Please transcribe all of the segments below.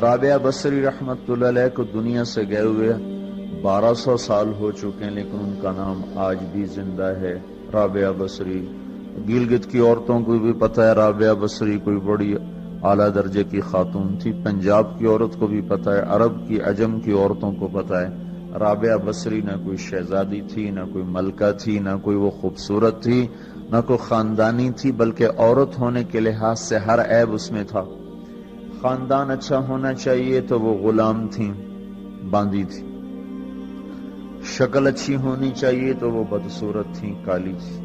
رابعہ بصری رحمت اللہ علیہ کو دنیا سے گئے ہوئے 1200 سال ہو چکے ہیں، لیکن ان کا نام آج بھی زندہ ہے، رابعہ بصری۔ گلگت کی عورتوں کو بھی پتہ ہے رابعہ بصری کوئی بڑی اعلیٰ درجے کی خاتون تھی، پنجاب کی عورت کو بھی پتہ ہے، عرب کی عجم کی عورتوں کو پتہ ہے رابعہ بصری نہ کوئی شہزادی تھی، نہ کوئی ملکہ تھی، نہ کوئی وہ خوبصورت تھی، نہ کوئی خاندانی تھی، بلکہ عورت ہونے کے لحاظ سے ہر عیب اس میں تھا۔ خاندان اچھا ہونا چاہیے تو وہ غلام تھیں، باندی تھی۔ شکل اچھی ہونی چاہیے تو وہ بدصورت تھیں، کالی تھی۔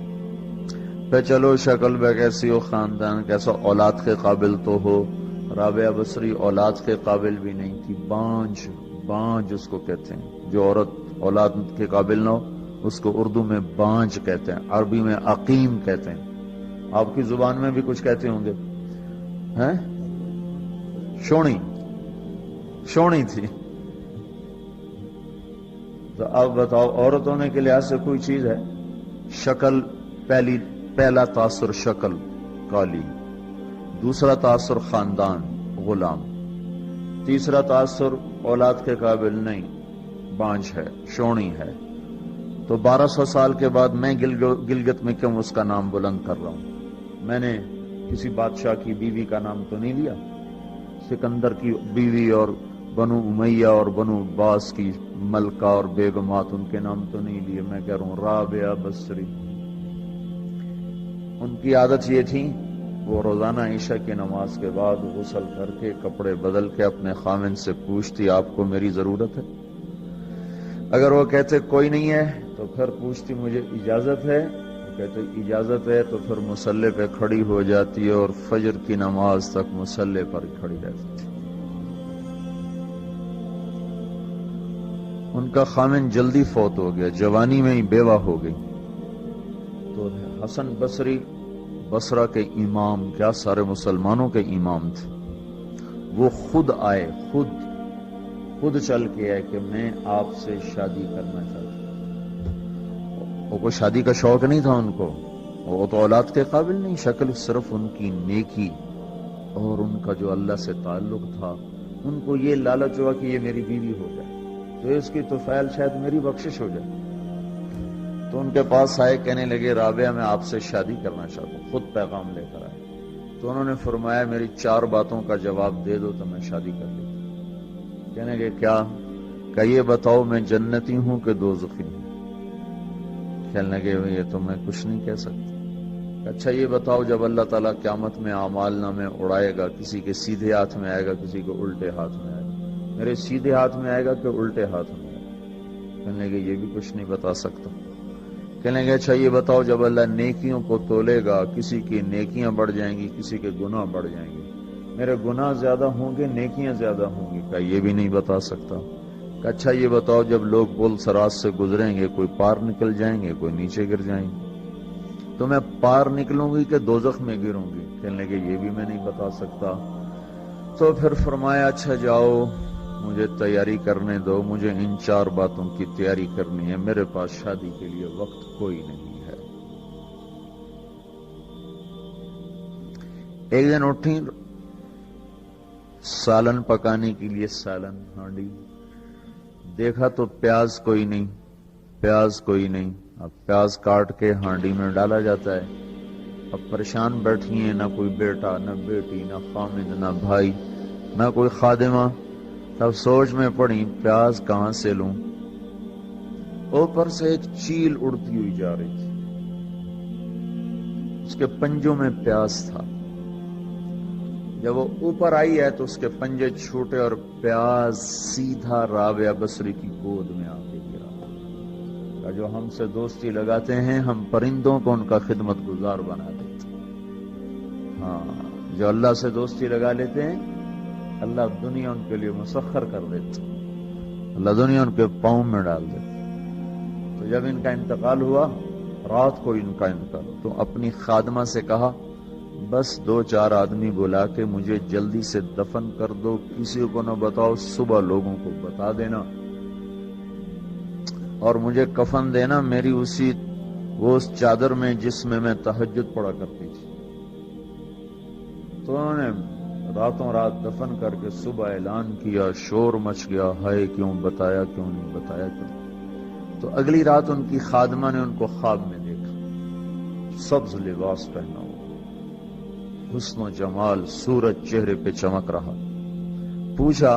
پھر چلو شکل بے کیسی ہو، خاندان کیسا، اولاد کے قابل تو ہو۔ رابعہ بصری اولاد کے قابل بھی نہیں تھی، بانج اس کو کہتے ہیں، جو عورت اولاد کے قابل نہ ہو اس کو اردو میں بانج کہتے ہیں، عربی میں عقیم کہتے ہیں۔ آپ کی زبان میں بھی کچھ کہتے ہوں گے، ہیں؟ شونی تھی۔ تو اب بتاؤ، عورت ہونے کے لحاظ سے کوئی چیز ہے؟ شکل، پہلا تاثر شکل کالی، دوسرا تاثر خاندان غلام، تیسرا تاثر اولاد کے قابل نہیں، بانج ہے، شونی ہے۔ تو 1200 سال کے بعد میں گلگت میں کیوں اس کا نام بلند کر رہا ہوں؟ میں نے کسی بادشاہ کی بیوی کا نام تو نہیں لیا، سکندر کی بیوی اور بنو امیہ اور بنو عباس کی ملکہ اور بیگمات، ان کے نام تو نہیں لیے۔ میں کہہ رہا ہوں رابعہ بصری، ان کی عادت یہ تھی، وہ روزانہ عشاء کی نماز کے بعد غسل کر کے کپڑے بدل کے اپنے خاوند سے پوچھتی آپ کو میری ضرورت ہے؟ اگر وہ کہتے کوئی نہیں ہے تو پھر پوچھتی مجھے اجازت ہے؟ وہ کہتے اجازت ہے تو پھر مصلی پہ کھڑی ہو جاتی ہے اور فجر کی نماز تک مصلی پر کھڑی رہتی تھی۔ ان کا خاوند جلدی فوت ہو گیا، جوانی میں ہی بیوہ ہو گئی۔ تو حسن بصری بصرہ کے امام، کیا سارے مسلمانوں کے امام تھے، وہ خود آئے، خود چل کے آئے کہ میں آپ سے شادی کرنا چاہتا ہوں۔ وہ کوئی شادی کا شوق نہیں تھا ان کو، وہ تو اولاد کے قابل نہیں، شکل صرف ان کی نیکی اور ان کا جو اللہ سے تعلق تھا، ان کو یہ لالچ ہوا کہ یہ میری بیوی ہو جائے تو اس کی طفیل شاید میری بخشش ہو جائے۔ تو ان کے پاس آئے، کہنے لگے رابعہ میں آپ سے شادی کرنا چاہتا ہوں، خود پیغام لے کر آئے۔ تو انہوں نے فرمایا میری 4 باتوں کا جواب دے دو تو میں شادی کر لیتا ہوں۔ کہنے لگے کیا؟ کہ یہ بتاؤ میں جنتی ہوں کہ دوزخی ہوں؟ کہنے لگے یہ تو میں کچھ نہیں کہہ سکتا۔ اچھا یہ بتاؤ جب اللہ تعالیٰ قیامت میں اعمال نامے اڑائے گا، کسی کے سیدھے ہاتھ میں آئے گا، کسی کے الٹے ہاتھ میں آئے گا، میرے سیدھے ہاتھ میں آئے گا کہ الٹے ہاتھ میں آئے گا؟ کہنے لگے یہ بھی کچھ نہیں بتا سکتا۔ کہنے لگے اچھا یہ بتاؤ جب اللہ نیکیوں کو تولے گا، کسی کی نیکیاں بڑھ جائیں گی، کسی کے گناہ بڑھ جائیں گے، میرے گناہ زیادہ ہوں گے، نیکیاں زیادہ ہوں گی؟ کہ یہ بھی نہیں بتا سکتا۔ کہ اچھا یہ بتاؤ جب لوگ پل صراط سے گزریں گے، کوئی پار نکل جائیں گے، کوئی نیچے گر جائیں گے، تو میں پار نکلوں گی کہ دوزخ میں گروں گی؟ کہنے لگے یہ بھی میں نہیں بتا سکتا۔ تو پھر فرمایا اچھا جاؤ مجھے تیاری کرنے دو، مجھے ان 4 باتوں کی تیاری کرنی ہے، میرے پاس شادی کے لیے وقت کوئی نہیں ہے۔ ایک دن اٹھی، سالن پکانے کے لیے سالن ہانڈی، دیکھا تو پیاز کوئی نہیں، اب پیاز کاٹ کے ہانڈی میں ڈالا جاتا ہے۔ اب پریشان بیٹھی ہیں، نہ کوئی بیٹا، نہ بیٹی، نہ خامد، نہ بھائی، نہ کوئی خادمہ۔ تب سوچ میں پڑی پیاز کہاں سے لوں؟ اوپر سے ایک چیل اڑتی ہوئی جا رہی تھی، اس کے پنجوں میں پیاز تھا۔ جب وہ اوپر آئی ہے تو اس کے پنجے چھوٹے اور پیاز سیدھا رابعہ بصری کی گود میں آ کے گرا۔ جو ہم سے دوستی لگاتے ہیں ہم پرندوں کو ان کا خدمت گزار بنا دیتے ہیں۔ ہاں، جو اللہ سے دوستی لگا لیتے ہیں اللہ دنیا ان کے لیے مسخر کر دیتے، اللہ دنیا ان کے پاؤں میں ڈال دیتے۔ تو جب ان کا انتقال ہوا، رات کو ان کا انتقال، تو اپنی خادمہ سے کہا بس 2-4 آدمی بلا کے مجھے جلدی سے دفن کر دو، کسی کو نہ بتاؤ، صبح لوگوں کو بتا دینا اور مجھے کفن دینا میری وہ اس چادر میں جس میں میں تہجد پڑھا کرتی تھی۔ تو انہوں نے راتوں رات دفن کر کے صبح اعلان کیا، شور مچ گیا، ہائے کیوں بتایا، کیوں نہیں بتایا، کیوں؟ تو اگلی رات ان کی خادمہ نے ان کو خواب میں دیکھا، سبز لباس پہنا ہوا، حسن و جمال، سورج چہرے پہ چمک رہا۔ پوچھا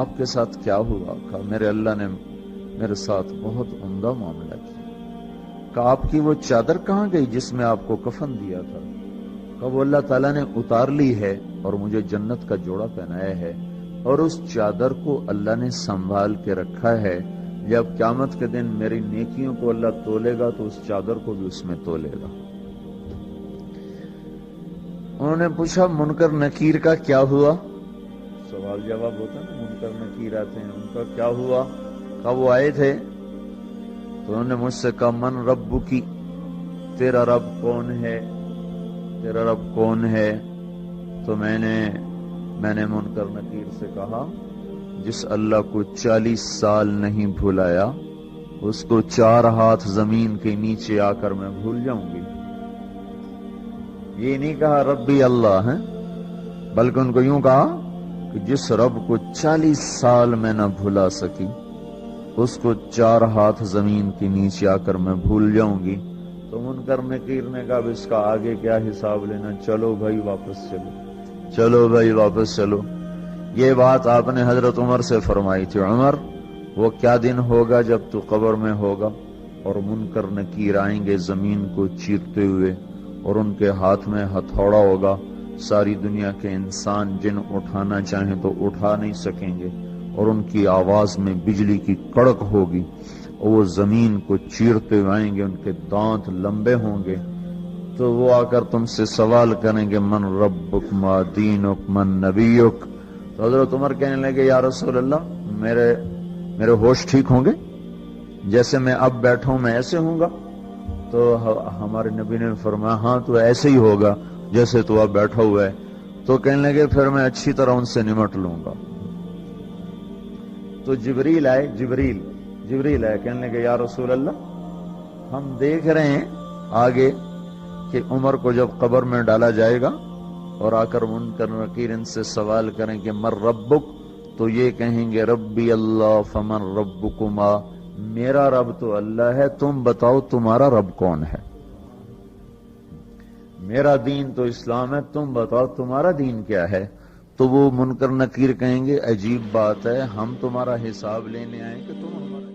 آپ کے ساتھ کیا ہوا؟ کہا میرے اللہ نے میرے ساتھ بہت عمدہ معاملہ کیا۔ کہا آپ کی وہ چادر کہاں گئی جس میں آپ کو کفن دیا تھا؟ کہا وہ اللہ تعالیٰ نے اتار لی ہے اور مجھے جنت کا جوڑا پہنایا ہے، اور اس چادر کو اللہ نے سنبھال کے رکھا ہے، جب قیامت کے دن میری نیکیوں کو اللہ تولے گا تو اس چادر کو بھی اس میں تولے گا۔ انہوں نے پوچھا منکر نکیر کا کیا ہوا؟ سوال جواب ہوتا ہے نا، منکر نکیر آتے ہیں، ان کا کیا ہوا؟ کہا وہ آئے تھے تو انہوں نے مجھ سے کہا من رب کی، تیرا رب کون ہے، تیرا رب کون ہے؟ تو میں نے منکر نکیر سے کہا جس اللہ کو 40 سال نہیں بھلایا اس کو 4 ہاتھ زمین کے نیچے آ کر میں بھول جاؤں گی۔ یہ نہیں کہا ربی اللہ ہے، بلکہ ان کو یوں کہا کہ جس رب کو 40 سال میں نہ بھلا سکی اس کو 4 ہاتھ زمین کے نیچے آ کر میں بھول جاؤں گی۔ تو منکر نکیر نے کہا اس کا آگے کیا حساب لینا، چلو بھائی واپس چلو، چلو بھائی واپس چلو۔ یہ بات آپ نے حضرت عمر سے فرمائی تھی، عمر وہ کیا دن ہوگا جب تو قبر میں ہوگا اور منکر نکیر آئیں گے زمین کو چیرتے ہوئے، اور ان کے ہاتھ میں ہتھوڑا ہوگا، ساری دنیا کے انسان جن اٹھانا چاہیں تو اٹھا نہیں سکیں گے، اور ان کی آواز میں بجلی کی کڑک ہوگی، اور وہ زمین کو چیرتے ہوئے آئیں گے، ان کے دانت لمبے ہوں گے، تو وہ آ کر تم سے سوال کریں گے من ربک ما دینک من نبیک۔ تو حضرت عمر کہنے لگے یا رسول اللہ میرے ہوش ٹھیک ہوں گے؟ جیسے میں اب بیٹھا ہوں میں ایسے ہوں گا؟ تو ہمارے نبی نے فرمایا ہاں تو ایسے ہی ہوگا جیسے تو اب بیٹھا ہوا ہے۔ تو کہنے لگے پھر میں اچھی طرح ان سے نمٹ لوں گا۔ تو جبریل آئے، کہنے لگے یا رسول اللہ ہم دیکھ رہے ہیں آگے کہ عمر کو جب قبر میں ڈالا جائے گا اور آ کر منکر نکیر ان سے سوال کریں کہ من ربک، تو یہ کہیں گے ربی اللہ فمن ربکما، میرا رب تو اللہ ہے، تم بتاؤ تمہارا رب کون ہے؟ میرا دین تو اسلام ہے، تم بتاؤ تمہارا دین کیا ہے؟ تو وہ منکر نکیر کہیں گے عجیب بات ہے، ہم تمہارا حساب لینے آئے کہ تم ہمارا